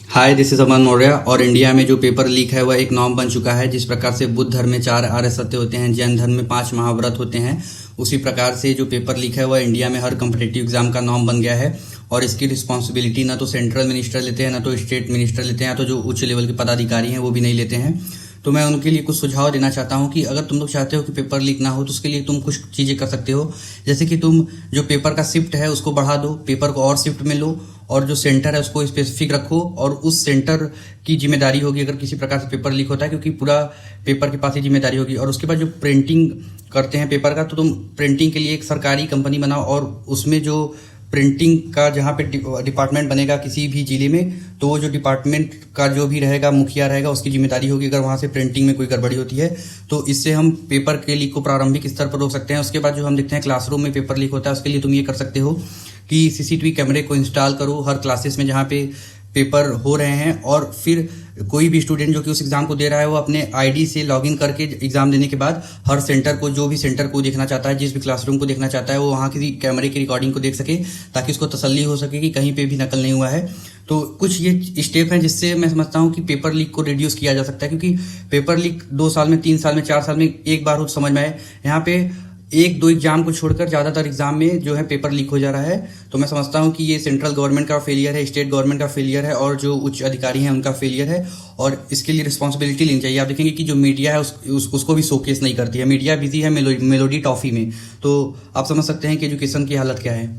Hi, this is अमन मौर्य। और India में जो पेपर लीक है वह एक नॉर्म बन चुका है। जिस प्रकार से बुद्ध धर्म में 4 आर्य सत्य होते हैं, जैन धर्म में 5 महाव्रत होते हैं, उसी प्रकार से जो पेपर लीक है वह इंडिया में हर कम्पिटिटिव एग्जाम का नॉर्म बन गया है। और इसकी रिस्पॉन्सिबिलिटी ना तो सेंट्रल मिनिस्टर लेते हैं, ना तो स्टेट मिनिस्टर लेते हैं, या तो जो उच्च लेवल के पदाधिकारी हैं वो भी नहीं लेते हैं। तो मैं उनके लिए कुछ सुझाव देना चाहता हूं कि अगर तुम लोग चाहते हो कि पेपर लीक ना हो तो उसके लिए तुम कुछ चीज़ें कर सकते हो। जैसे कि तुम जो पेपर का शिफ्ट है उसको बढ़ा दो, पेपर को और शिफ्ट में लो, और जो सेंटर है उसको स्पेसिफिक रखो, और उस सेंटर की जिम्मेदारी होगी अगर किसी प्रकार से पेपर लीक होता है, क्योंकि पूरा पेपर के पास ही जिम्मेदारी होगी। और उसके बाद जो प्रिंटिंग करते हैं पेपर का, तो तुम प्रिंटिंग के लिए एक सरकारी कंपनी बनाओ, और उसमें जो प्रिंटिंग का जहाँ पे डिपार्टमेंट बनेगा किसी भी जिले में, तो वो जो डिपार्टमेंट का जो भी रहेगा मुखिया रहेगा, उसकी जिम्मेदारी होगी अगर वहाँ से प्रिंटिंग में कोई गड़बड़ी होती है। तो इससे हम पेपर के लीक को प्रारंभिक स्तर पर रोक सकते हैं। उसके बाद जो हम देखते हैं क्लासरूम में पेपर लीक होता है, उसके लिए तुम ये कर सकते हो कि सीसीटीवी कैमरे को इंस्टॉल करो हर क्लासेस में जहाँ पे पेपर हो रहे हैं, और फिर कोई भी स्टूडेंट जो कि उस एग्जाम को दे रहा है वो अपने आईडी से लॉगिन करके एग्जाम देने के बाद हर सेंटर को, जो भी सेंटर को देखना चाहता है, जिस भी क्लासरूम को देखना चाहता है, वो वहाँ की कैमरे की रिकॉर्डिंग को देख सके, ताकि उसको तसल्ली हो सके कि कहीं पे भी नकल नहीं हुआ है। तो कुछ ये स्टेप हैं जिससे मैं समझता हूँ कि पेपर लीक को रिड्यूस किया जा सकता है, क्योंकि पेपर लीक 2 साल में, 3 साल में, 4 साल में एक बार हो तो समझ में आए। यहाँ पे 1-2 एग्जाम को छोड़कर ज़्यादातर एग्जाम में जो है पेपर लीक हो जा रहा है। तो मैं समझता हूँ कि ये सेंट्रल गवर्नमेंट का फेलियर है, स्टेट गवर्नमेंट का फेलियर है, और जो उच्च अधिकारी हैं उनका फेलियर है, और इसके लिए रिस्पॉन्सिबिलिटी लेनी चाहिए। आप देखेंगे कि जो मीडिया है उसको भी शोकेस नहीं करती है। मीडिया बिजी है मेलोडी टॉफी में। तो आप समझ सकते हैं कि एजुकेशन की हालत क्या है।